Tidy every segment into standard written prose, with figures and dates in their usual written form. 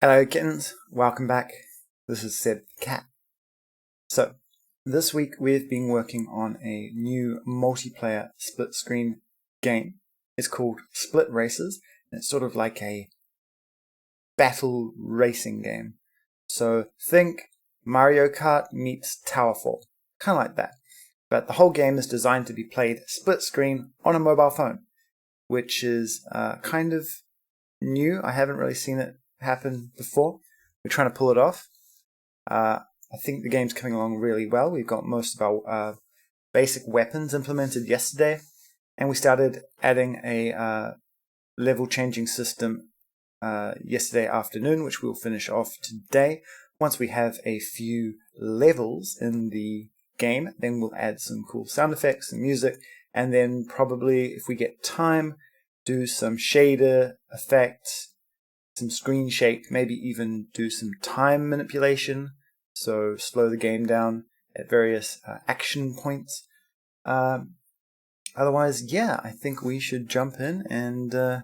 Hello kittens, welcome back. This is Seb the Cat. So, this week we've been working on a new multiplayer split screen game. It's called Split Races, and it's sort of like a battle racing game. So think Mario Kart meets Towerfall, kind of like that. But the whole game is designed to be played split screen on a mobile phone, which is kind of new. I haven't really seen it happen before. We're trying to pull it off. I think the game's coming along really well. We've got most of our basic weapons implemented yesterday, and we started adding a level changing system yesterday afternoon, which we'll finish off today. Once we have a few levels in the game, then we'll add some cool sound effects and music, and then probably, if we get time, do some shader effects, some screen shake, maybe even do some time manipulation, so slow the game down at various action points. Otherwise, yeah, I think we should jump in and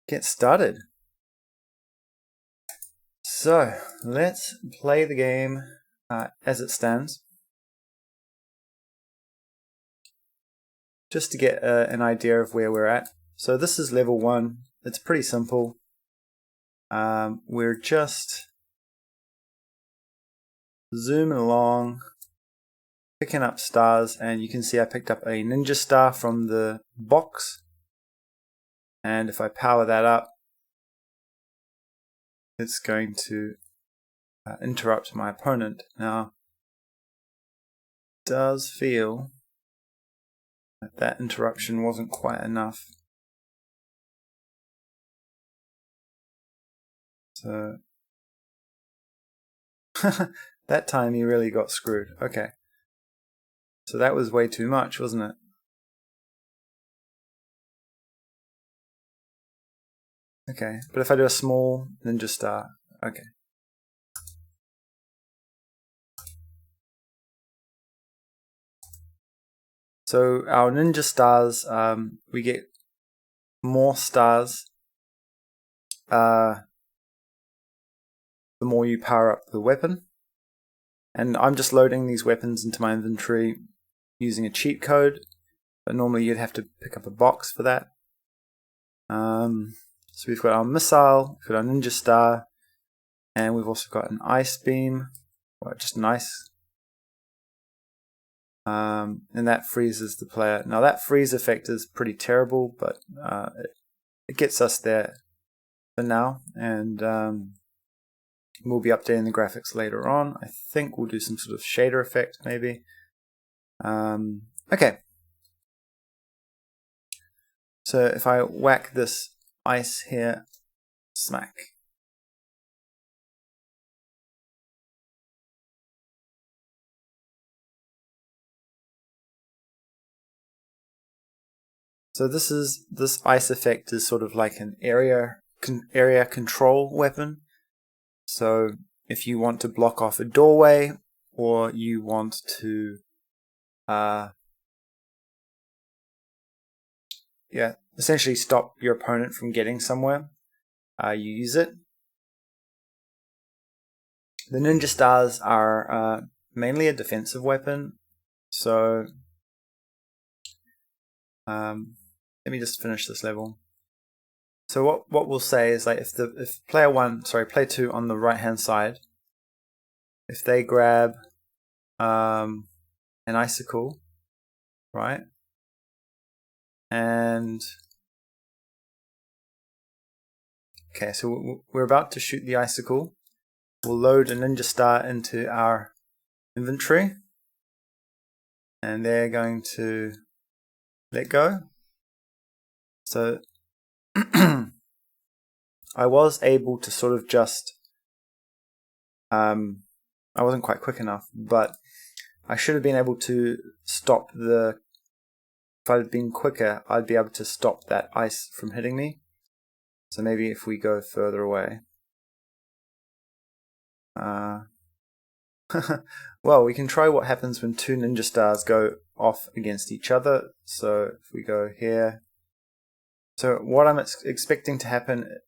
get started. So, let's play the game as it stands. Just to get an idea of where we're at. So this is level 1. It's pretty simple. We're just zooming along, picking up stars, and you can see I picked up a ninja star from the box, and if I power that up, it's going to interrupt my opponent. Now, it does feel that that interruption wasn't quite enough. So that time he really got screwed. Okay. So that was way too much, wasn't it? Okay, but if I do a small ninja star, okay. So our ninja stars, we get more stars the more you power up the weapon. And I'm just loading these weapons into my inventory using a cheat code, but normally you'd have to pick up a box for that. So we've got our missile, we've got our ninja star, and we've also got an ice beam, or just an ice. And that freezes the player. Now that freeze effect is pretty terrible, but it gets us there for now, and we'll be updating the graphics later on. I think we'll do some sort of shader effect maybe. Okay. So if I whack this ice here, smack. So this ice effect is sort of like an area control weapon. So if you want to block off a doorway, or you want to essentially stop your opponent from getting somewhere, you use it. The ninja stars are mainly a defensive weapon, so let me just finish this level. So what we'll say is, like, if player 2 on the right hand side, if they grab an icicle, right, and okay, so we're about to shoot the icicle. We'll load a ninja star into our inventory, and they're going to let go. So I was able to sort of just I wasn't quite quick enough, but I should have been able to stop the, if I'd been quicker, I'd be able to stop that ice from hitting me. So maybe if we go further away. Well, we can try what happens when two ninja stars go off against each other. So if we go here. So what I'm expecting to happen,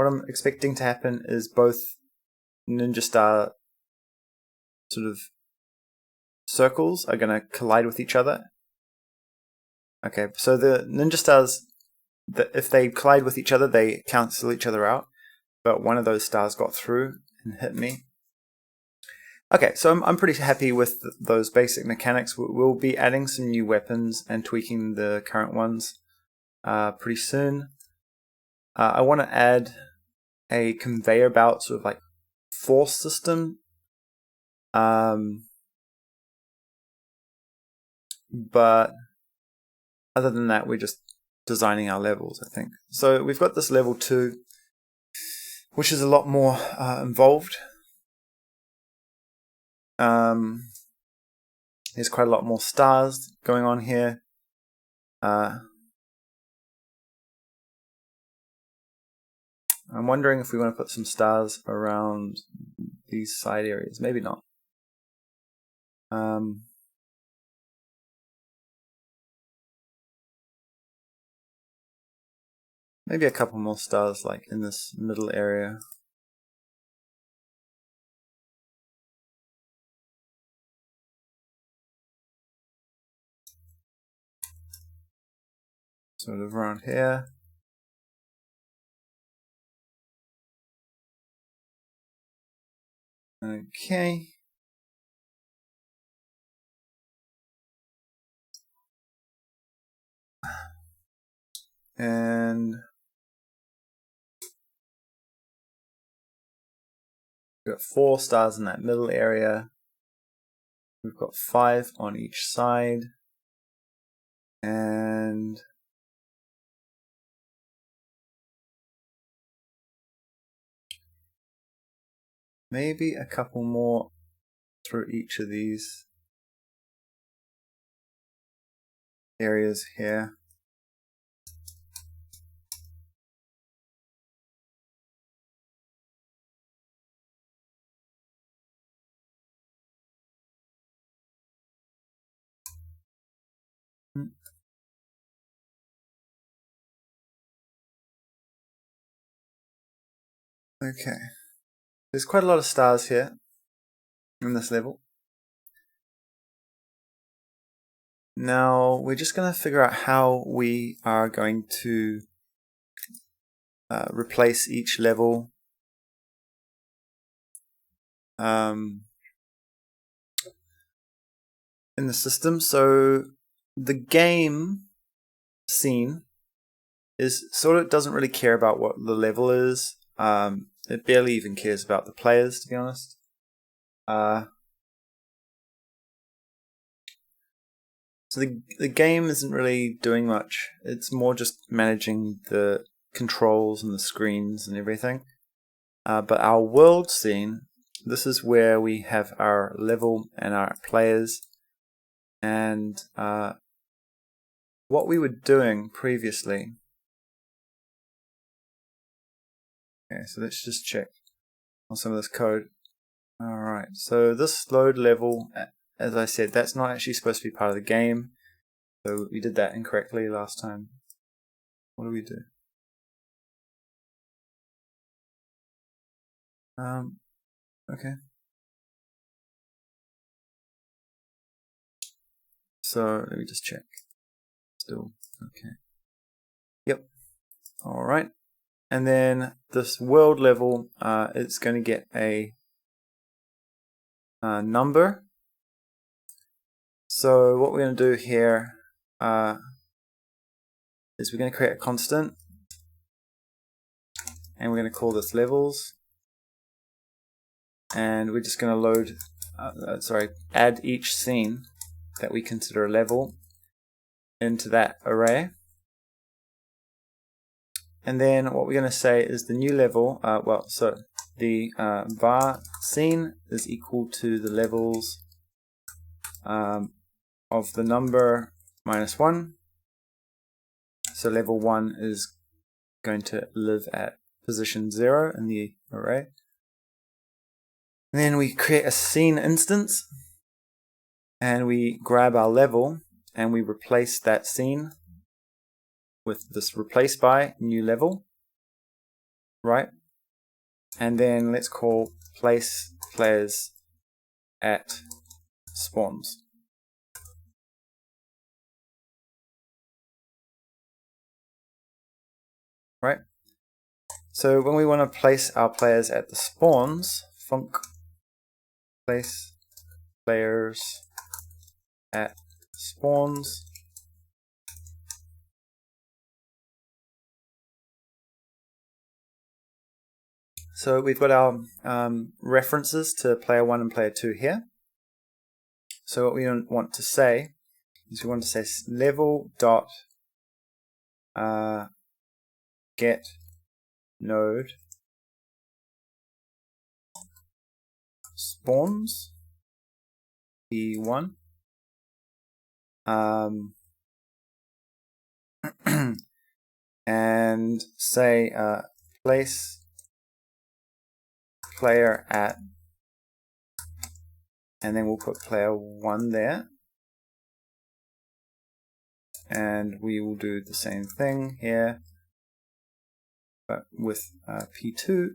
what I'm expecting to happen is both Ninja Star sort of circles are going to collide with each other. Okay, so the Ninja Stars, if they collide with each other, they cancel each other out. But one of those stars got through and hit me. Okay, so I'm pretty happy with those basic mechanics. We'll be adding some new weapons and tweaking the current ones pretty soon. I want to add a conveyor belt, sort of like force system. But other than that, we're just designing our levels, I think. So we've got this level 2, which is a lot more involved. There's quite a lot more stars going on here. I'm wondering if we want to put some stars around these side areas. Maybe not. Maybe a couple more stars like in this middle area. Sort of around here. Okay. And we've got 4 stars in that middle area. We've got 5 on each side. And maybe a couple more through each of these areas here. Okay, there's quite a lot of stars here in this level. Now we're just going to figure out how we are going to replace each level in the system. So the game scene is sort of doesn't really care about what the level is. It barely even cares about the players, to be honest. So the game isn't really doing much. It's more just managing the controls and the screens and everything. But our world scene, this is where we have our level and our players. And what we were doing previously. Okay, so let's just check on some of this code. Alright, so this load level, as I said, that's not actually supposed to be part of the game. So we did that incorrectly last time. What do we do? Okay. So let me just check. Still okay. Yep. Alright. And then this world level, it's going to get a number. So what we're going to do here is we're going to create a constant, and we're going to call this levels, and we're just going to load, add each scene that we consider a level into that array. And then what we're going to say is the new level, so the var scene is equal to the levels of the number -1. So level 1 is going to live at position 0 in the array. And then we create a scene instance, and we grab our level and we replace that scene with this replace by new level. right? And then let's call place players at spawns. Right? So when we want to place our players at the spawns, func place players at spawns. So we've got our references to player 1 and player 2 here. So what we want to say is we want to say level dot get node spawns p1 and say place player at, and then we'll put player 1 there, and we will do the same thing here but with p2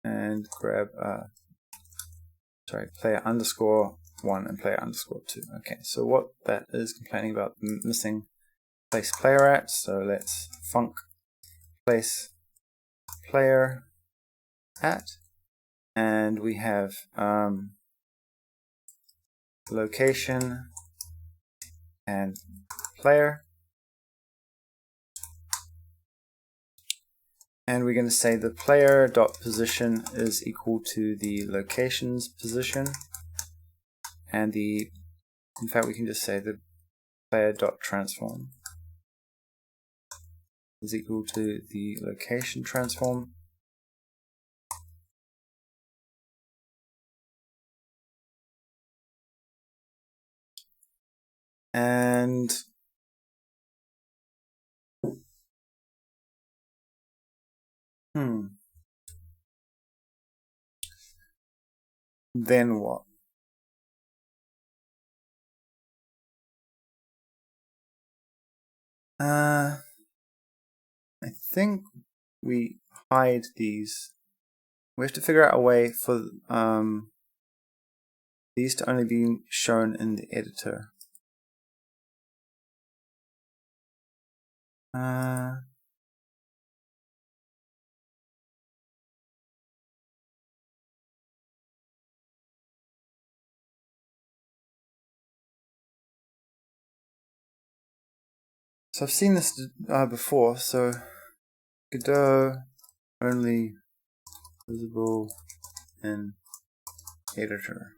and grab player underscore 1 and player underscore 2. Okay, so what that is complaining about missing place player at, so let's func place player at, and we have location and player, and we're going to say the player dot position is equal to the location's position, and in fact we can just say the player dot transform is equal to the location transform. And then what? I think we hide these. We have to figure out a way for these to only be shown in the editor. So I've seen this before, so Godot only visible in editor.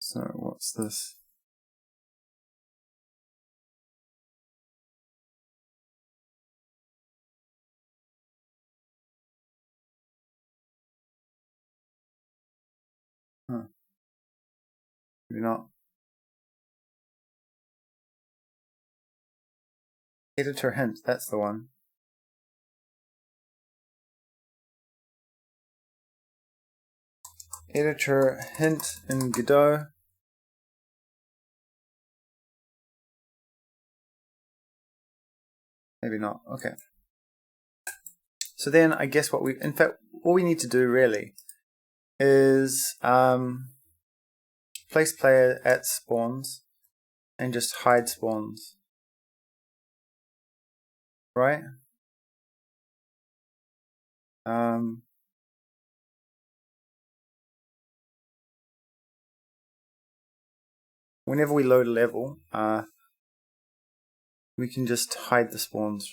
So what's this? Maybe not. Editor hint, that's the one. Editor hint in Godot. Maybe not. Okay. So then I guess what in fact, all we need to do really is place player at spawns and just hide spawns. Right? Whenever we load a level, we can just hide the spawns